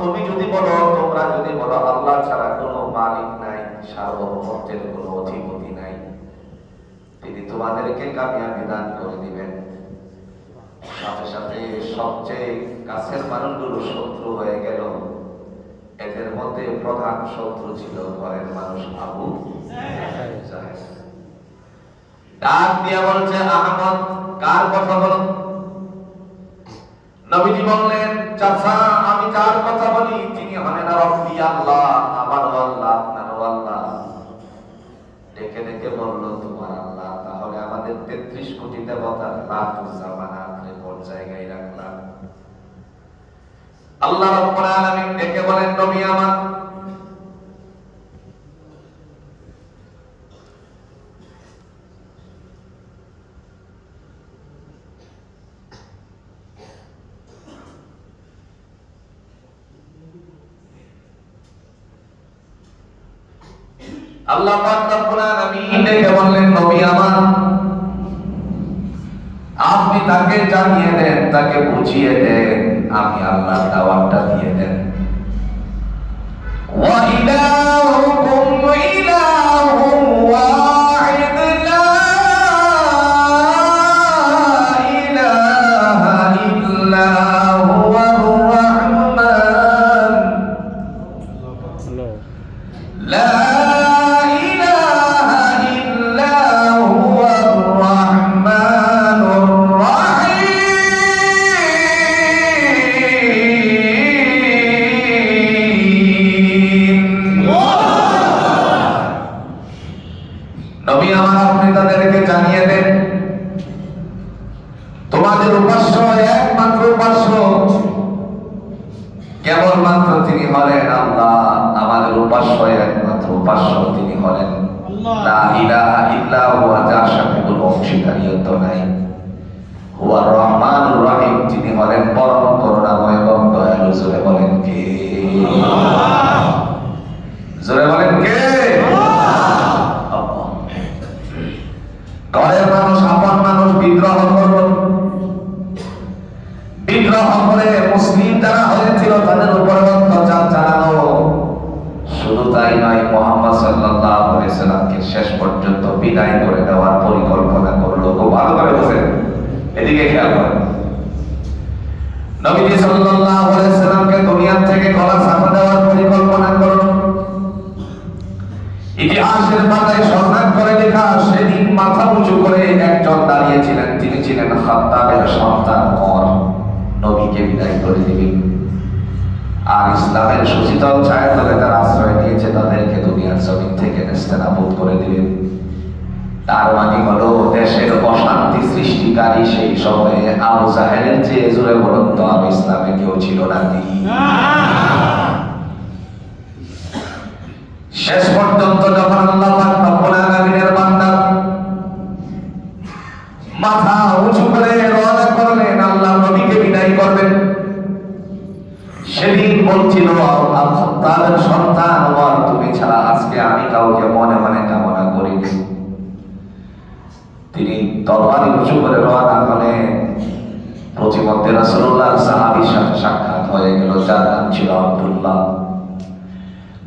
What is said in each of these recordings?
তুমি যদি বলো, তোমরা যদি বলো আল্লাহ ছাড়া কোনো মালিক নাই, সার্বভৌমত্বের কোনো অধিপতি নাই, তিনি তোমাদেরকে কামিয়াবি দান করে দিবেন। সাথে সাথে সবচেয়ে কাছের মানুষগুলো শত্রু হয়ে গেল। এদের মধ্যে প্রধান শত্রু ছিল ঘরের মানুষ আবু জাহেল। ডাক দিয়া বলছে, আহমদ কার কথা বলো? নবীজি বললেন, চাচা আমি যার কথা বলি তিনি হলেন রব্বি আল্লাহ, আমার আল্লাহ, আপনার আল্লাহ। ডেকে ডেকে বলল, তোমার আল্লাহ? তাহলে আমাদের 33 কোটি দেবতার রাতুজ্জামানাতে কোন জায়গায় রাখলাম? আল্লাহ রাব্বুল আলামিন ডেকে বলেন, নবী আমার, আল্লাহ পাক রব্বুল আলামিন ডেকে বললেন, নবী আমার, আপনি তাকে জানিয়ে দেন, তাকে বুঝিয়ে দেন, আমি আল্লাহর দাওয়াতটা দিয়ে দেন। ওয়া ইলাহুকুম ইলাহুন ওয়াহিদ লা ইলাহা ইল্লা হুয়ার রাহমান লা কেবলমাত্র তিনি হলেন আল্লাহ, আমাদের উপাস্য একমাত্র উপাস্য তিনি হলেন লা ইলাহা ইল্লা হুয়া, যার সাথে কোনো অংশীদারিত্ব নাই। হুয়ার রহমানুর রহিম, তিনি হলেন পরম করুণাময় এবং দয়ালু। জোরে বলেন কে? জোরে বলেন কে? ঘরের মানুষ, আপন মানুষ বিদ্রোহ করল। বিদ্রোহ করে মুসলিম যারা হয়েছিল তাদের উপরে অত্যাচার চালানো। শুধু তাই নয়, মুহাম্মদ সাল্লাল্লাহু আলাইহি সাল্লামকে শেষ পর্যন্ত বিদায় করে দেওয়ার পরিকল্পনা করলো। খুব ভালো করে বুঝেন, এদিকে খেয়াল করেন। নবীজি সাল্লাল্লাহু আলাইহি সাল্লামকে দুনিয়া থেকে গলা ছাপা দেওয়ার পরিকল্পনা করলো। ইতিহাসের পাতায় স্মরণ করে লেখা, সেদিন মাথা উঁচু করে একজন দাঁড়িয়েছিলেন, তিনি ছিলেন খাত্তাবের সন্তান ওমর। নবীকে বিদায় করে দিবেন আর ইসলামের সুশীতল ছায়াতলে তারা আশ্রয় নিয়েছে, তাদেরকে দুনিয়ার জমিন থেকে নেস্তানাবুদ করে দিবেন। তার মানে হলো দেশের অশান্তি সৃষ্টিকারী সেই সময়ে আবু জাহেলের চেয়ে জোরে বলুন তো আমি ইসলামে কেউ ছিল নাকি? শেষ পর্যন্ত যখন আল্লাহ পাক রব্বুল আলামিনের বান্দা মাথা উঁচু করে রওনা করলেন, আল্লাহ নবীকে বিদায় করবেন, সেদিন বলছিল তার সন্তান ওমর, তুমি ছাড়া আজকে আমি কাউকে মনে মনে কামনা করিনি। তিনি তরবারি উঁচু করে রওনা করলেন। প্রতিমধ্যে রাসূলুল্লাহ সাহাবীর সাথে সাক্ষাৎ হয়ে গেল, যার নাম ছিল আব্দুল্লাহ।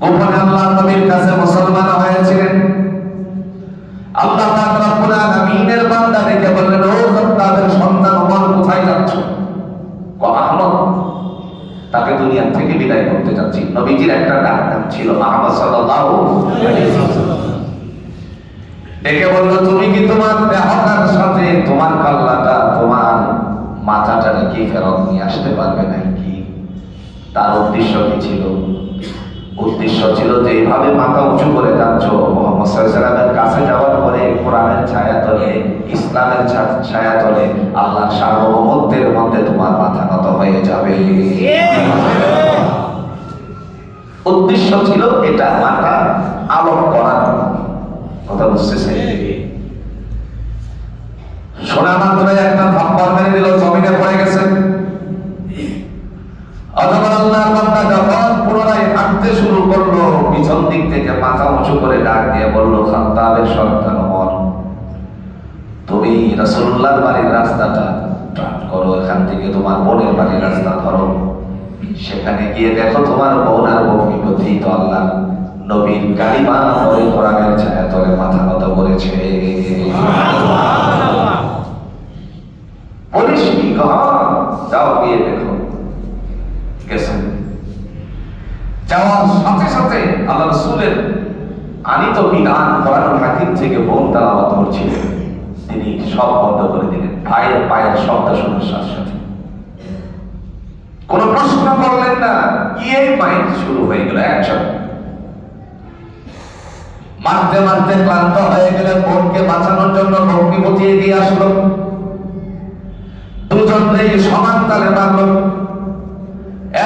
গোপনে আল্লাহ নবীর কাছে মুসলমান হয়েছিলেন। আল্লাহ পাক রব্বুল আলামিনের বান্দা দেখে বললেন, ও তাদের সন্তান ওমর, কোথায় যাচ্ছ? আহমদ, তাকে দুনিয়া থেকে বিদায় করতে যাচ্ছি। নবীজির একটা নাম ছিল মুহাম্মদ সাল্লাল্লাহু আলাইহি ওয়াসাল্লাম। দেখে বলল, তুমি কি তোমার দেহটার সাথে তোমার কল্লাটা, তোমার মাথাটা নাকি ফেরত নিয়ে আসতে পারবে নাকি? তার উদ্দেশ্য কি ছিল? উদ্দেশ্য ছিল যে এইভাবে মাথা উঁচু করে যাচ্ছ, মুহাম্মদ সাল্লাল্লাহু আলাইহি ওয়াসাল্লামের কাছে যাওয়ার পরে কোরআনের ছায়াতলে, ইসলামের ছায়াতলে আল্লাহর সার্বভৌমত্বের মধ্যে তোমার মাথা নত হয়ে যাবে। উদ্দেশ্য ছিল এটা, মাথা আলোক করার কথা বুঝতেছে। শোনা মাত্র একটা থাপ্পড় মেরে দিল, জমিনে পড়ে গেছে। অথবা আল্লাহর বান্দা যখন পুনরায় হাঁটতে শুরু করলো, পিছন দিক থেকে মাথা উঁচু করে ডাক দিয়ে বলল, খাত্তাবের সন্তান ওমর, তুমি রাসূলুল্লাহর বাড়ির রাস্তাটা করো, এখান থেকে তোমার বোনের বাড়ির রাস্তা ধরো। গিয়ে দেখো তোমার বোন আর ভগ্নিপতি তো আল্লাহ নবীর কালিমা পড়ে কোরআনের ছায়া তলে মাথা নত করেছে। বলিস কি যাও গিয়ে দেখো। গেছেন, যাওয়ার সাথে সাথে আল্লাহ রাসূলের আনিত বিধান কোরআনুল হাকিম থেকে বোন তেলাওয়াত করছিলেন, তিনি সব বন্ধ করে দিলেন। ভাইয়ের পায়ের শব্দ শোনার সাথে সাথে কোন প্রশ্ন করলেন না, গিয়ে মাইক শুরু হয়ে গেল একজন। মারতে মারতে ক্লান্ত হয়ে গেলে বোনকে বাঁচানোর জন্য ভগ্নিপতি এগিয়ে আসলো। দুজনেই সমান তালে মারল।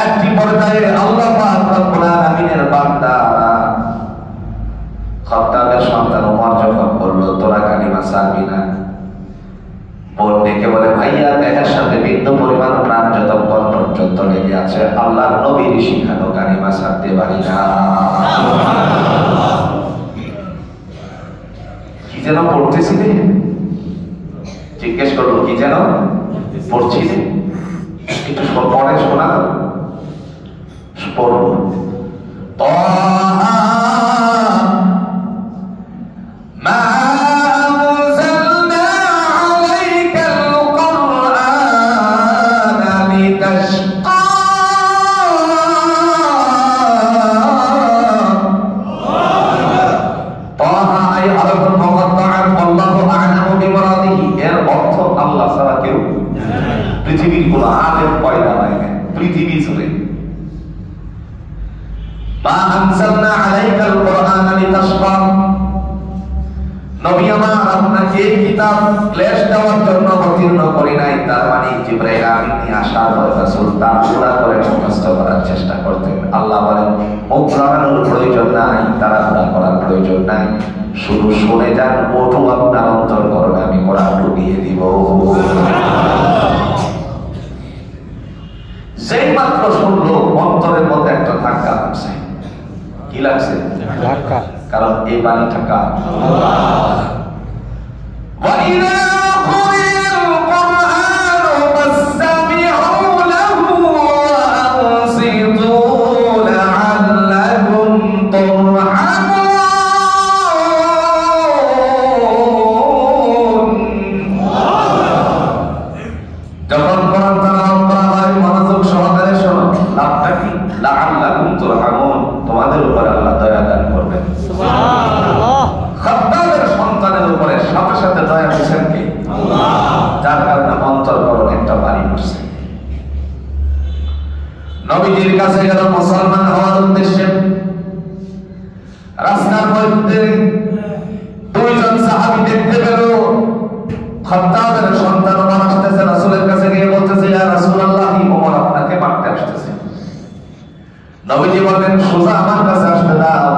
একটি পর্যায়ে আল্লাহ পাক রব্বুল আলামিনের বান্দা খাত্তাবের সন্তান ওমর যখন বলল তোরা কালিমা ছাড়বি না, বোন ডেকে বলে ভাইয়া দেহের সাথে বিন্দু পরিমাণ প্রাণ যতক্ষণ পর্যন্ত লেগে আছে আল্লাহর নবীর শিখানো কালিমা ছাড়তে পারি না। কি যেন পড়তেছিলে? জিজ্ঞেস করলো কি যেন পড়ছিলে? একটু পড়ে শোনা পড়ো। পৃথিবীর কোন আলেম পয়দা হয় না, পৃথিবী জুড়ে মা আনজালনা আলাইকাল কুরআনা লিতাশকা, নবী আমার আপনাকে এই কিতাব ক্লেশ দেওয়ার জন্য অবতীর্ণ করি নাই। তার মানে জিবরাইল আমিন আসার পর রাসূল তাড়াহুড়া করে মুখস্থ করার চেষ্টা করতেন। আল্লাহ বলেন মুখ লড়ানোর প্রয়োজন নাই, তাড়াহুড়া করার প্রয়োজন নাই, শুধু শুনে যান, ওঠু আপনার অন্তরকরণে আমি কোরআন ঢুকিয়ে দিব। যেই মাত্র শুনলো অন্তরের মধ্যে একটা ধাক্কা লাগছে। কি লাগছে? ধাক্কা। কারণ এই বাণীটা কার? আল্লাহ। তোমাদের উপরে আল্লাহ দয়া দান করবেন। সুবহানাল্লাহ। খাত্তাবের সন্তানের উপরে সাথে সাথে দয়া দিয়েছেন কে? আল্লাহ। যার কারণে অন্তরকরণ একটা বাড়ি করছে। নবীজির কাছে গেল মুসলমান হওয়ার উদ্দেশ্যে। রাস্তার মধ্যে দুইজন সাহাবী দেখতে পেল খাত্তাবের সন্তান ওমর আসতেছে। রাসূলের কাছে গিয়ে বলতেছে ইয়া রাসূলুল্লাহ, ওমর আপনাকে মারতে আসতেছে। নবীজি বলেন সোজা আমার কাছে আসতে দাও।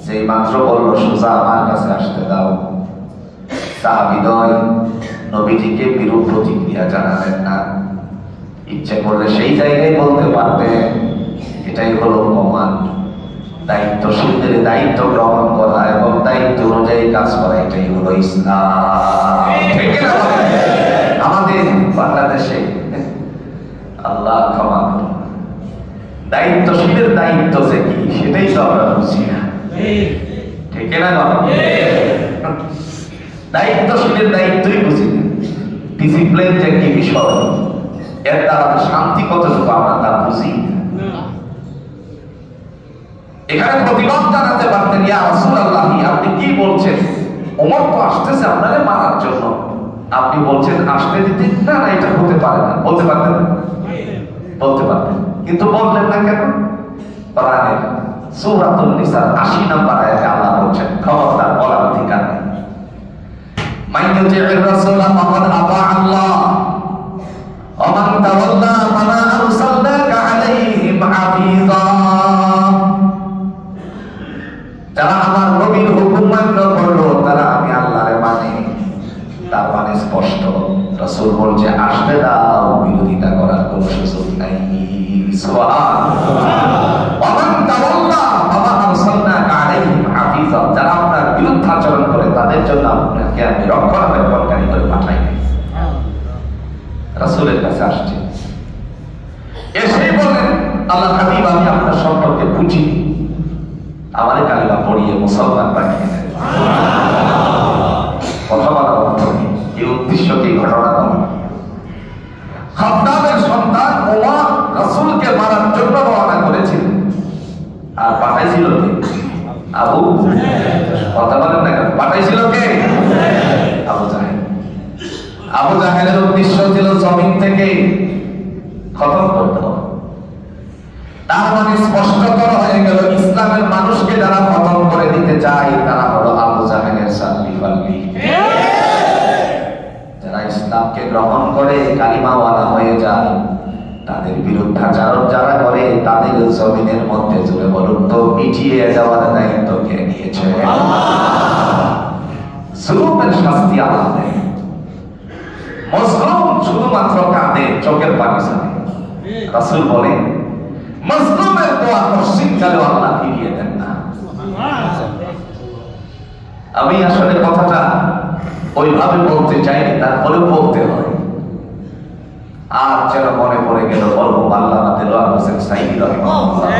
সেই মাত্র বলল সোজা আমার কাছে আসতে দাও। সাহাবীদ্বয় নবীজিকে বিরূপ প্রতিক্রিয়া জানালেন না। ইচ্ছে করলে সেই জায়গায় বলতে পারতেন এটাই হলো কমান্ড। দায়িত্বশীলদের দায়িত্ব গ্রহণ করা এবং দায়িত্ব অনুযায়ী কাজ করা, এটাই হলো ইসলাম। আমাদের বাংলাদেশে আল্লাহ ক্ষমা করুন, দায়িত্বশীলের দায়িত্ব যে কি সেটাই তো আমরা বুঝি না। ঠিক না? দায়িত্বশীলের দায়িত্বই বুঝি না। ডিসিপ্লিন যে কি বিষয়, এর দ্বারা শান্তি কতটুকু আমরা তা বুঝি। এখানে প্রতিবাদ জানাতে পারতেন ইয়া রাসূলুল্লাহ, আপনি কি বলছেন? ওমর তো আসতেছে আপনারে মারার জন্য, আপনি বলছেন আসতে দিতে না, না এটা হতে পারে না। বলতে পারতেন? বলতে পারতেন, কিন্তু বললেন না কেন? কোরআনের সূরাতুন নিসার ৮০ নম্বর আয়াতে আল্লাহ বলছেন খবরদার বলার অধিকার নেই। মান ইউতি'ir রাসূলা ফাকাদ আতা আল্লাহ ওয়া মান তাওয়াল্লা ফামা আরসালনাকা আলাইহিম হাফিযা। যারা আমার নবীর হুকুম মান্য করলো তারা আমি আল্লাহরে মানে। তার মানে স্পষ্ট, রাসূল বলছে আসতে দাও, বিরোধিতা করার কোনো সুযোগ নাই। যারা আপনার বিরুদ্ধাচরণ করে তাদের জন্য আপনাকে আমি রক্ষণাবেক্ষণকারী করে পাঠাই নাই। রাসূলের কাছে আসছে, এসেই বলেন আল্লাহ হাবিব আমি আপনার সম্পর্কে বুঝি, আমার কালিমা পড়িয়ে মুসলমান বানিয়ে দেন। কথা বলা অর্থ কি? এই উদ্দেশ্যকে ঘটনা বলা। খাত্তাবের সন্তান ওমর রাসূলকে মারার জন্য রওনা করেছিল, আর পাঠাইছিল কে? আবু কথা বলেন না কেন? পাঠাইছিল কে? আবু জাহেল। আবু জাহেলের উদ্দেশ্য ছিল জমিন থেকে খতম করতে হবে। তার মানে স্পষ্টতর হয়ে গেল ইসলামের মানুষকে যারা খতম করে দিতে চায় তারা হলো আবু জাহেলের সাল্লি ফাল্লি। যারা ইসলামকে গ্রহণ করে কালিমাওয়ালা হয়ে যায় তাদের বিরুদ্ধাচারণ যারা করে তাদের জমিনের মধ্যে জুড়ে বলুন তো মিটিয়ে যাওয়ার দায়িত্ব কে নিয়েছে? জুলুমের শাস্তি আল্লাহ দেয়। মজলুম শুধুমাত্র কাঁদে, চোখের পানি ছাড়ে। রাসূল বলেন মজলুমের দোয়া মসজিদকালেও আল্লাহ ফিরিয়ে দেন না। আমি আসলে কথাটা ওইভাবে বলতে চাইনি, তারপরেও বলতে হয়। আর যেন মনে পড়ে গেল মরহুম আল্লামা দেলোয়ার হোসেন সাঈদী রাহিমাহুল্লাহ,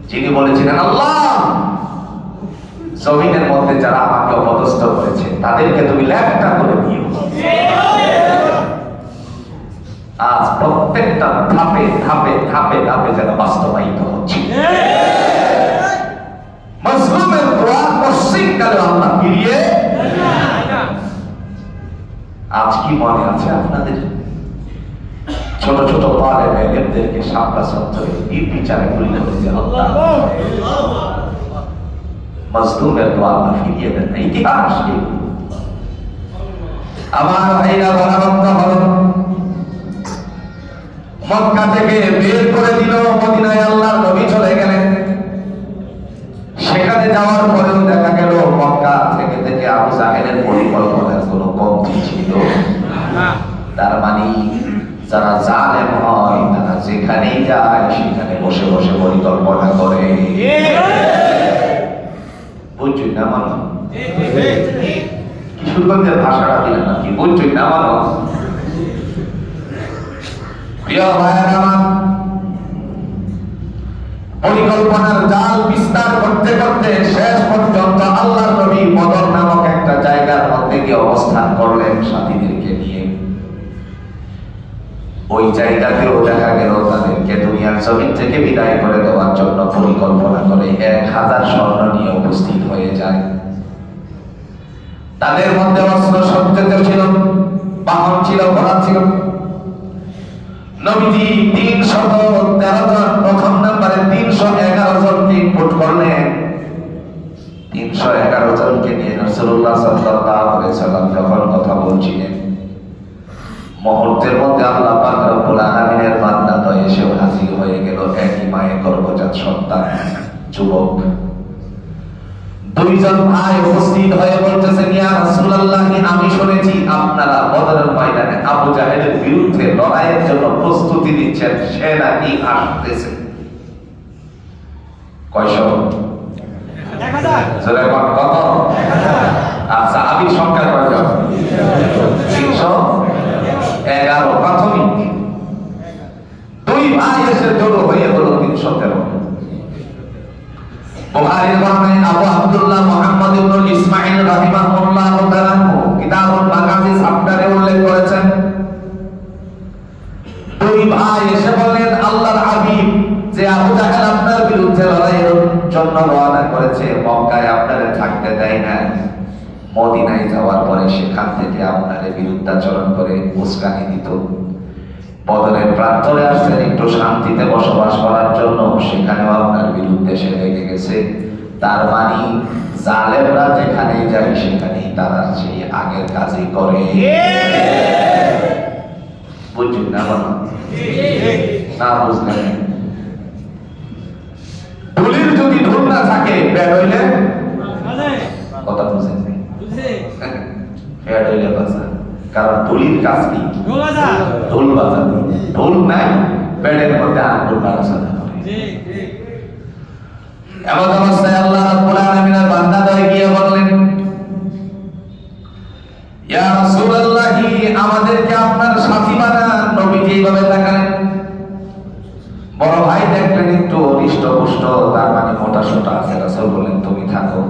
যিনি বলেছিলেন আল্লাহ জমিনের মধ্যে যারা আমাকে অপদস্থ করেছে তাদেরকে তুমি ল্যাপটা করে দিও। আজ প্রত্যেকটা ধাপে ধাপে ধাপে ধাপে যেন বাস্তবায়িত হচ্ছে। মজলুমের দোয়া মসজিদকালে আল্লাহ ফিরিয়ে। আজ কি মনে আছে আপনাদের ছোট ছোট তালেব ইলমদেরকে শাপলা চত্বরে বিচারে পরিণত হয়েছে আল্লাহ মজলুমের দোয়া আল্লাহ ফিরিয়ে দেন না। ইতিহাস কি আমার ভাইরা বরাবর হলো মক্কা থেকে বের করে দিল, মদিনায় আল্লাহর নবী চলে গেলেন। সেখানে যাওয়ার পরেও দেখা গেল মক্কা থেকে থেকে আবু জাহেলের পরিকল্পনার কোনো কমতি ছিল না। তার মানে যারা জালেম হয় তারা যেখানেই যায় সেখানে বসে বসে পরিকল্পনা করে। বুঝছই না মানো? কিশোরগঞ্জের ভাষাটা দিলেন নাকি? বুঝছই না মানো? প্রিয় ভাইয়ের আমার, পরিকল্পনার জাল বিস্তার করতে করতে শেষ পর্যন্ত আল্লাহর নবী বদর নামক একটা জায়গার মধ্যে গিয়ে অবস্থান করলেন সাথীদেরকে নিয়ে। ওই জায়গাতেও দেখা গেল তাদেরকে দুনিয়ার জমিন থেকে বিদায় করে দেওয়ার জন্য পরিকল্পনা করে 1000 সৈন্য নিয়ে উপস্থিত হয়ে যায়। তাদের মধ্যে অস্ত্র সজ্জিত ছিল, বাহন ছিল, ঘোড়া ছিল। নবীজি 313 জন, প্রথম নম্বরে 311 জনকে ইনপুট করলেন। 311 জনকে নিয়ে রাসূলুল্লাহ সাল্লাল্লাহু আলাইহি ওয়াসাল্লাম যখন কথা বলছিলেন, মুহূর্তের মধ্যে আল্লাহ পাক রব্বুল আলামিনের বান্দা তো এসে হাজির হয়ে গেল। একই মায়ের গর্ভজাত সন্তান, যুবক। 2 জন ভাই উপস্থিত হয়ে বলতেছেন, ইয়া রাসূলুল্লাহ, আমি শুনেছি আপনারা বদরের ময়দানে আবু জাহেলের বিরুদ্ধে লড়াইয়ের জন্য প্রস্তুতি নিচ্ছেন, সে নাকি আসতেছে। কয়শো? 1000। কত? আচ্ছা, আমি সংখ্যা কয়জন? 311 প্রাথমিক। 2 ভাই এসে জড়ো হয়ে হলো 313। বুখারীর বর্ণনায় আবু আব্দুল্লাহ মুহাম্মদ ইবনে ইসমাঈল রাহিমাহুল্লাহ তাআলা কিতাবুল মাগাজি চ্যাপ্টারে উল্লেখ করেছেন, 2 ভাই এসে বললেন, আল্লাহর হাবিব, যে আবু জাহেল আপনার বিরুদ্ধে লড়াইয়ের জন্য রওনা করেছে, মক্কায় আপনারে থাকতে দেয় না। মদিনায় যাওয়ার পরে সেখান থেকে আপনারে বিরুদ্ধাচরণ করে উস্কানি দিত। বদরের প্রান্তরে আসছেন একটু শান্তিতে বসবাস করার জন্য, সেখানেও আপনার বিরুদ্ধে সে লেগে গেছে। তার মানে জালেমরা যেখানে যায় সেখানেই তারা সেই আগের কাজই করে। বুঝছেন না? না বুঝলেন? ঢুলির যদি ঢোল না থাকে, ব্যাট হইলে কথা বুঝেন নাই? ব্যাট হইলে বাজা, কারণ ঢুলির কাজ কি? ঢোল বাজানো। ঢোল নাই, ব্যাটের মধ্যে আঙ্গুল নাড়াচাড়া করে। এমন অবস্থায় আল্লাহ রাব্বুল আলামিনের বান্দাদের গিয়ে বললেন, ইয়া রাসূলুল্লাহ, আমাদেরকে আপনার সাথী বানান। নবীজি এইভাবে তাকালেন। স্পষ্ট, তার মানে মোটা সোটা আছে। রাসূল বললেন তুমি থাকো।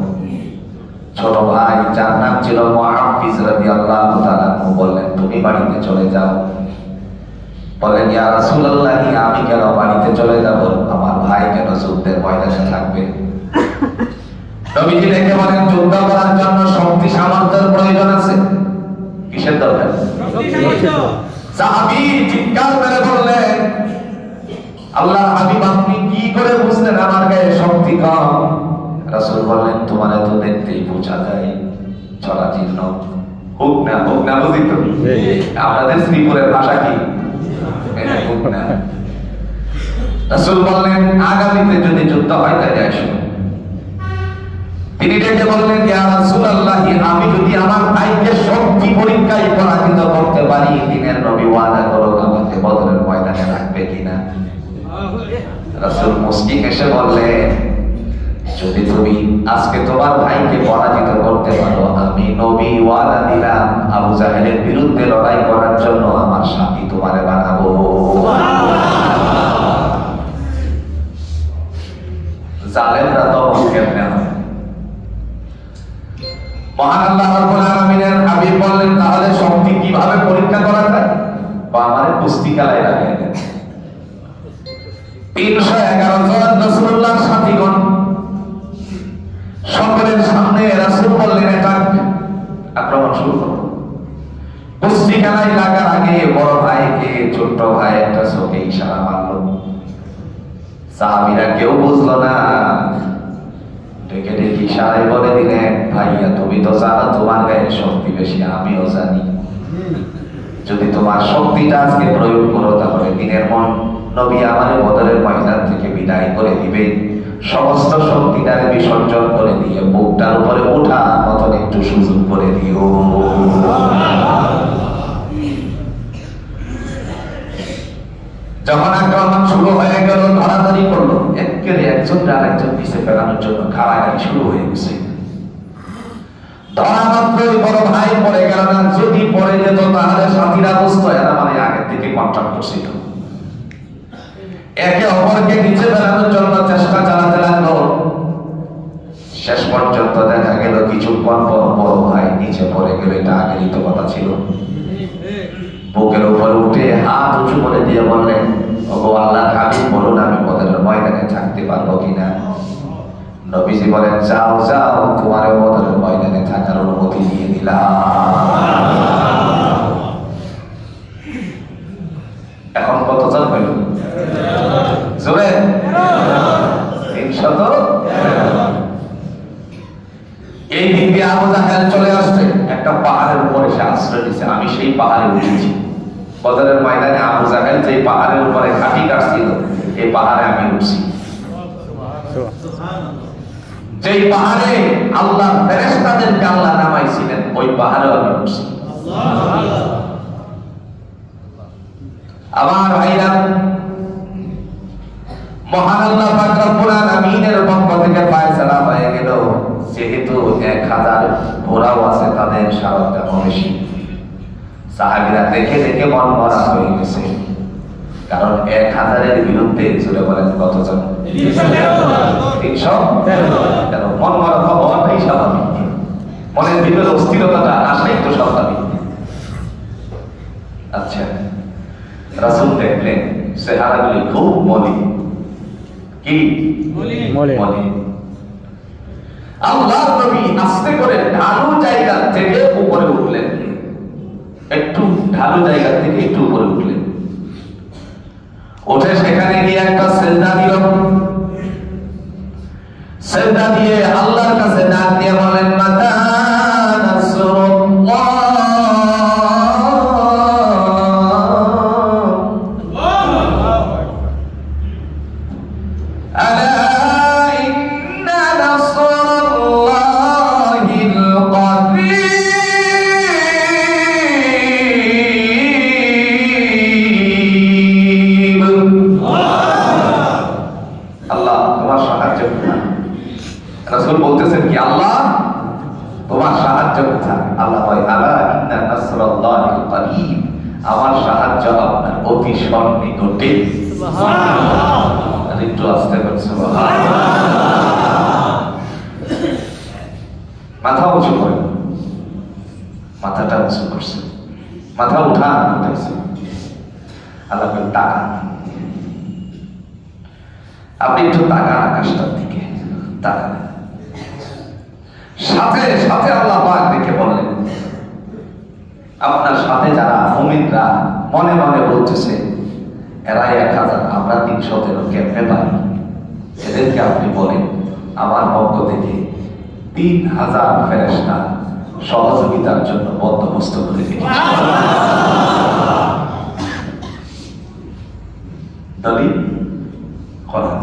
ছোট ভাই যার নাম ছিল মুআফিজ রাদিয়াল্লাহু তাআলা বললেন তুমি বাড়িতে চলে যাও। বলেন ইয়া রাসূলুল্লাহ, আমি কেন বাড়িতে চলে যাব? আমার ভাই কেন যুদ্ধের ময়দানে থাকবে? নবীজি ডেকে বলেন যুদ্ধ করার জন্য শক্তি সামর্থ্যের প্রয়োজন আছে। কিসের দরকার? সাহাবী চিৎকার করে বললেন আল্লাহর হাবিব আপনি কি করে বুঝলেন আমার গায়ে শক্তি কম? রাসূল বললেন তোমার তো দেখতেই বোঝা যায় ছড়া চিহ্ন। হোক না বুঝি তো আপনাদের শ্রীপুরের ভাষা কি? হোক না। রাসূল বললেন আগামীতে যদি যুদ্ধ হয় তাহলে আসো। তিনি ডেকে বললেন ইয়া রাসূলুল্লাহ, আমি যদি আমার ভাইকে শক্তি পরীক্ষায় পরাজিত করতে পারি, দিনের নবী ওয়াদা করো আমাকে বদরের ময়দানে রাখবে কিনা? রাসূল মুস্কি হেসে বললেন যদি তুমি আজকে তোমার ভাইকে পরাজিত করতে পারো, আমি নবী ওয়াদা দিলাম আবু জাহেলের বিরুদ্ধে লড়াই করার জন্য আমার সাথী তোমারে বানাবো। জালেমরা তো কেমনে হয়? মহান আল্লাহ রাব্বুল আলামিনের হাবিব বললেন তাহলে শক্তি কিভাবে পরীক্ষা করা যায়? বা আমারে কুস্তি খেলায় লাগাই দেন। 311 জন রাসূলুল্লাহর সাথীগণ সকলের সামনে রাসূল বললেন এটা আক্রমণ শুরু করো। কুস্তি খেলায় লাগার আগে বড় ভাইকে ছোট ভাই একটা চোখে ইশারা মারলো। সাহাবীরা কেউ বুঝলো না, ডেকে ডেকে ইশারায় বলে দিলেন ভাইয়া তুমি তো জানো তোমার গায়ে শক্তি বেশি, আমিও জানি। যদি তোমার শক্তিটা আজকে প্রয়োগ করো তাহলে দিনের মন নবী আমাদের বদরের ময়দান থেকে বিদায় করে দিবে। সমস্ত শক্তিটারে বিসর্জন করে দিয়ে বুকটার উপরে ওঠা মতন একটু সুযোগ করে দিও। যখন আক্রমণ শুরু হয়ে গেল ধরাধরি করলো, একেবারে একজন আরেকজন পিছে ফেলানোর জন্য খাড়াখাড়ি শুরু হয়ে গেছে। ধরা মাত্রই বড় ভাই পড়ে গেল না, যদি পড়ে যেত তাহলে সাথীরা বুঝতো এরা মানে আগের থেকে কন্ট্রাক্ট করছিল। একে অপরকে নিচে ফেলানোর জন্য চেষ্টা চালাতে লাগলো। শেষ পর্যন্ত দেখা গেল কিছুক্ষণ পর বড় ভাই নিচে পড়ে গেল। এটা আগেরই তো কথা ছিল। বুকের উপরে উঠে হাত উঁচু করে দিয়ে বললেন ওগো আল্লাহর হাবিব বলুন আমি বদরের ময়দানে থাকতে পারবো কিনা? নবীজি বলেন যাও যাও, তোমার বদরের ময়দানে থাকার অনুমতি দিয়ে দিলাম। এখন কতজন হইল? জোরে 300। এই দিক দিয়ে আবু জাহেল চলে আসছে, একটা পাহাড়ের উপরে সে আশ্রয় নিয়েছে। আমি সেই পাহাড়ে উঠেছি বদরের ময়দানে। আবু জাহেল যে পাহাড়ের উপরে ঘাঁটি কাটছিল এই পাহাড়ে আমি উঠছি। যেই পাহাড়ে আল্লাহ ফেরেশতাদেরকে আল্লাহ নামাইছিলেন ওই পাহাড়ে আমি উঠছি। আমার ভাইরা, মহান আল্লাহ পাক রব্বুল আলামিনের পক্ষ থেকে ফয়সালা হয়ে গেল যেহেতু 1000 ঘোড়াও আছে তাদের সারথ বেশি। সাহাবীরা দেখে দেখে মন মরা হয়ে গেছে, কারণ 1000-এর বিরুদ্ধে জুড়ে বলেন কতজন? 300। কেন মন মরা হওয়াটাই স্বাভাবিক, মনের ভিতরে অস্থিরতাটা আসাই তো স্বাভাবিক। আচ্ছা, রাসূল দেখলেন চেহারাগুলি খুব মলিন। কি মলিন? আল্লাহর নবী আস্তে করে ঢালু জায়গা থেকে উপরে উঠলেন, একটু ঢালু জায়গা থেকে একটু উপরে উঠলেন। উঠে সেখানে গিয়ে একটা সিজদা দিল। সিজদা দিয়ে আল্লাহর কাছে ডাক দিয়ে বলেন মাতা নাসরুল্লাহ। রাসূল বলতেছেন কি আল্লাহ তোমার সাহায্য কোথায়? আল্লাহ বলে আলা ইন্না নাসরাল্লাহি করিব, আমার সাহায্য আপনার অতি সন্নিকটে। সুবহানাল্লাহ। আর একটু আসতে পারছে মাথা উঁচু করে, মাথাটা উঁচু করছে, মাথা উঠাইছে। আল্লাহ তাকান, আপনি একটু তাকান আকাশটার দিকে, তাকান। সাথে সাথে আল্লাহ পাক দেখে বললেন, আপনার সাথে যারা মুমিনরা মনে মনে বলতেছে এরা 1000 আমরা 313 কেমনে পাই, এদেরকে আপনি বলেন আমার পক্ষ থেকে 3000 ফেরেশতা সহযোগিতার জন্য বন্দোবস্ত করে রেখেছে। দলিল কোরআন।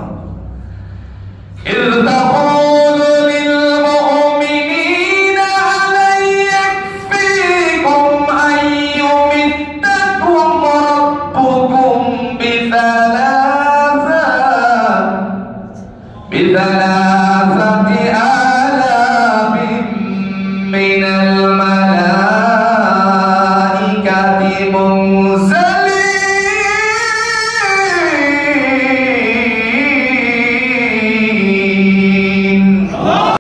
بثلاثة